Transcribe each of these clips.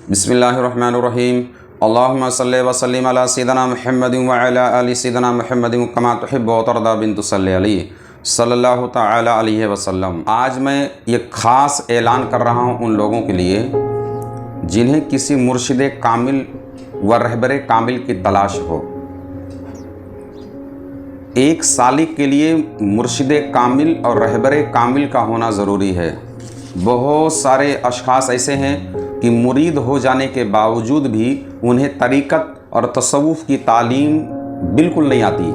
बिस्मिल्लाहिर्रहमानिर्रहीम। अल्लाहुम्मा सल्लि व सल्लिम अला सय्यिदिना मुहम्मदिन व अला आलि सय्यिदिना मुहम्मदिन कमा तुहिब्बु व तर्दा बिन तुसल्ली अलैहि सल्लल्लाहु तआला अलैहि वसल्लम। आज मैं ये ख़ास ऐलान कर रहा हूँ उन लोगों के लिए जिन्हें किसी मुर्शिद कामिल व रहबर कामिल की तलाश हो। एक सालिक के लिए मुर्शिद कामिल और रहबर कामिल का होना ज़रूरी है। बहुत सारे अशख़ास ऐसे हैं कि मुरीद हो जाने के बावजूद भी उन्हें तरीक़त और तसव्वुफ़ की तालीम बिल्कुल नहीं आती।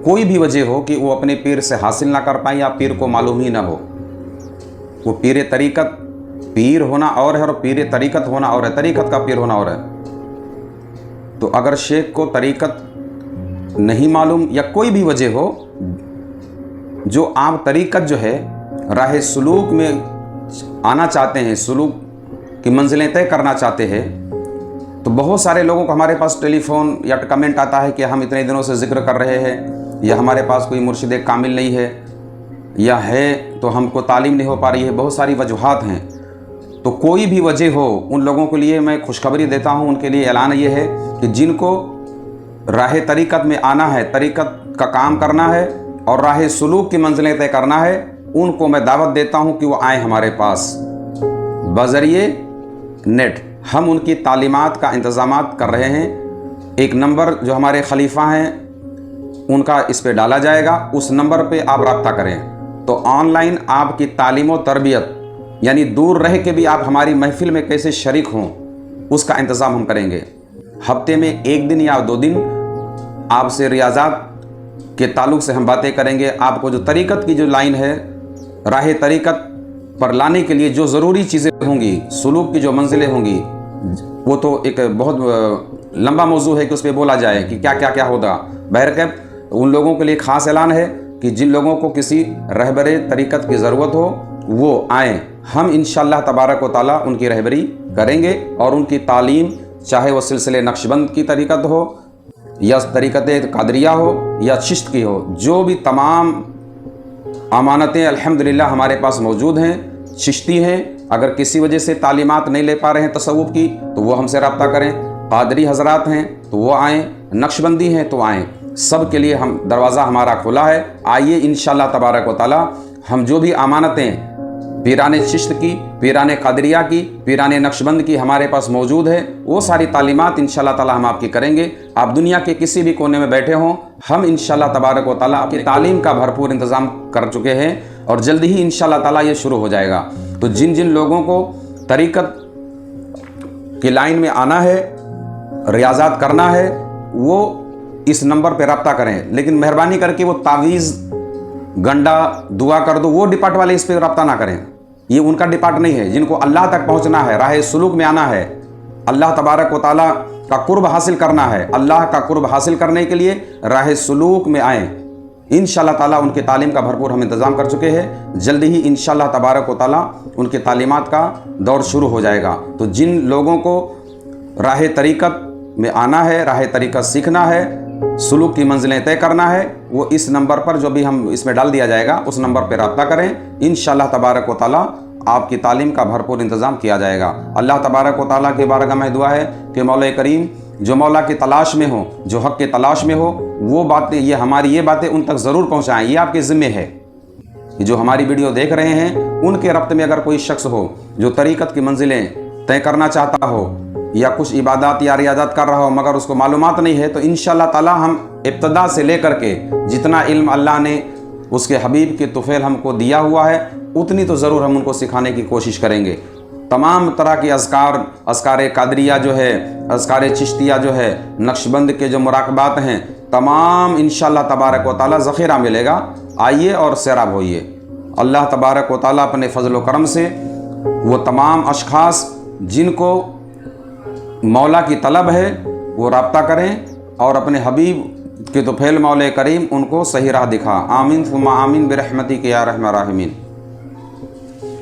कोई भी वजह हो कि वो अपने पीर से हासिल ना कर पाए या पीर को मालूम ही ना हो। वो पीर तरीक़त, पीर होना और है और पीर तरीक़त होना और है, तरीक़त का पीर होना और है। तो अगर शेख को तरीक़त नहीं मालूम या कोई भी वजह हो, जो आप तरीक़त जो है राह सुलूक में आना चाहते हैं, सुलूक की मंजिलें तय करना चाहते हैं, तो बहुत सारे लोगों को हमारे पास टेलीफोन या कमेंट आता है कि हम इतने दिनों से ज़िक्र कर रहे हैं, या हमारे पास कोई मुर्शिद कामिल नहीं है, या है तो हमको तालीम नहीं हो पा रही है। बहुत सारी वजूहात हैं। तो कोई भी वजह हो, उन लोगों के लिए मैं खुशखबरी देता हूँ। उनके लिए ऐलान ये है कि जिनको राह तरीक़त में आना है, तरीक़त का काम करना है और राह सुलूक की मंजिलें तय करना है, उनको मैं दावत देता हूँ कि वो आएँ हमारे पास बज़रिए नेट। हम उनकी तालीमात का इंतज़ामात कर रहे हैं। एक नंबर जो हमारे खलीफा हैं उनका इस पे डाला जाएगा, उस नंबर पे आप रब्ता करें। तो ऑनलाइन आपकी तालीम व तरबियत, यानी दूर रह के भी आप हमारी महफ़िल में कैसे शरीक हों, उसका इंतज़ाम हम करेंगे। हफ्ते में एक दिन या 2 दिन आपसे रियाज़ात के ताल्लुक़ से हम बातें करेंगे। आपको जो तरीक़त की जो लाइन है, राह तरीक़त पर लाने के लिए जो ज़रूरी चीज़ें होंगी, सुलूक की जो मंजिलें होंगी, वो तो एक बहुत लंबा मौजू है कि उस पर बोला जाए कि क्या क्या क्या होगा। बहरकैफ उन लोगों के लिए ख़ास ऐलान है कि जिन लोगों को किसी रहबर तरीक़त की ज़रूरत हो वो आएँ। हम इंशाअल्लाह तबारक व तआला उनकी रहबरी करेंगे और उनकी तालीम, चाहे वो सिलसिले नक्शबंद की तरीक़त हो या तरीक़त कादरिया हो या चिश्त की हो, जो भी तमाम अमानतें अल्हम्दुलिल्लाह हमारे पास मौजूद हैं। चिश्ती हैं, अगर किसी वजह से तालीमात नहीं ले पा रहे हैं तसव्वुफ़ की, तो वो हमसे रब्ता करें। कादरी हज़रात हैं तो वो आएँ, नक्शबंदी हैं तो आएँ। सब के लिए हम दरवाज़ा हमारा खुला है। आइए इंशाअल्लाह तबारक व तआला हम जो भी अमानतें पीराने चिश्त की, पीराने कादरिया की, पीराने नक्शबंद की हमारे पास मौजूद है, वो सारी तालीमात इंशाअल्लाह ताला हम आपकी करेंगे। आप दुनिया के किसी भी कोने में बैठे हों, हम इंशाअल्लाह तबारक व तआला आपकी तालीम का भरपूर इंतज़ाम कर चुके हैं और जल्दी ही इंशाअल्लाह ताला ये शुरू हो जाएगा। तो जिन जिन लोगों को तरीक़त की लाइन में आना है, रियाज़ात करना है, वो इस नंबर पर रब्ता करें। लेकिन मेहरबानी करके वो तावीज़, गंडा, दुआ कर दो, वो डिपार्ट वाले इस पर रब्ता ना करें। ये उनका डिपार्ट नहीं है। जिनको अल्लाह तक पहुंचना है, राह सुलूक में आना है, अल्लाह तबारक व तआला का कुर्ब हासिल करना है, अल्लाह का कुर्ब हासिल करने के लिए राह सुलूक में आएँ। इंशाअल्लाह ताला उनकी तालीम का भरपूर हम इंतज़ाम कर चुके हैं। जल्दी ही इंशाअल्लाह तबारक व तआला उनकी तालीमात का दौर शुरू हो जाएगा। तो जिन लोगों को राह तरीक़त में आना है, राह तरीक़त सीखना है, सुलूक की मंजिलें तय करना है, वो इस नंबर पर जो भी हम इसमें डाल दिया जाएगा उस नंबर पर रब्ता करें। इंशाअल्लाह तबारक व तआला आपकी तालीम का भरपूर इंतज़ाम किया जाएगा। अल्लाह तबारक व तआला के बारगाह में दुआ है कि मौला करीम जो मौला की तलाश में हो, जो हक़ की तलाश में हो, वो बातें, ये हमारी ये बातें उन तक ज़रूर पहुँचाएँ। ये आपके ज़िम्मे है कि जो हमारी वीडियो देख रहे हैं उनके रब्त में अगर कोई शख्स हो जो तरीक़त की मंजिलें तय करना चाहता हो या कुछ इबादत या रियाज़त कर रहा हो मगर उसको मालूमात नहीं है, तो इंशाअल्लाह ताला हम इब्तदा से लेकर के जितना इल्म अल्लाह ने उसके हबीब के तुफ़ैल हमको दिया हुआ है उतनी तो ज़रूर हम उनको सिखाने की कोशिश करेंगे। तमाम तरह की अस्कार कादरिया जो है, अस्कार चिश्तिया जो है, नक्शबंद के जो मुराकबात हैं, तमाम इंशाअल्लाह तबारक व तआला ज़ख़ीरा मिलेगा। आइए और सैराब होइए। अल्लाह तबारक व तआला अपने फ़ज़ल व करम से वो तमाम अशख़ास जिनको मौला की तलब है वो रब्ता करें और अपने हबीब के तुफ़ैल मौला करीम उनको सही राह दिखा। आमीन सुम्मा आमीन बिरहमतिक या रहमान राहिमीन।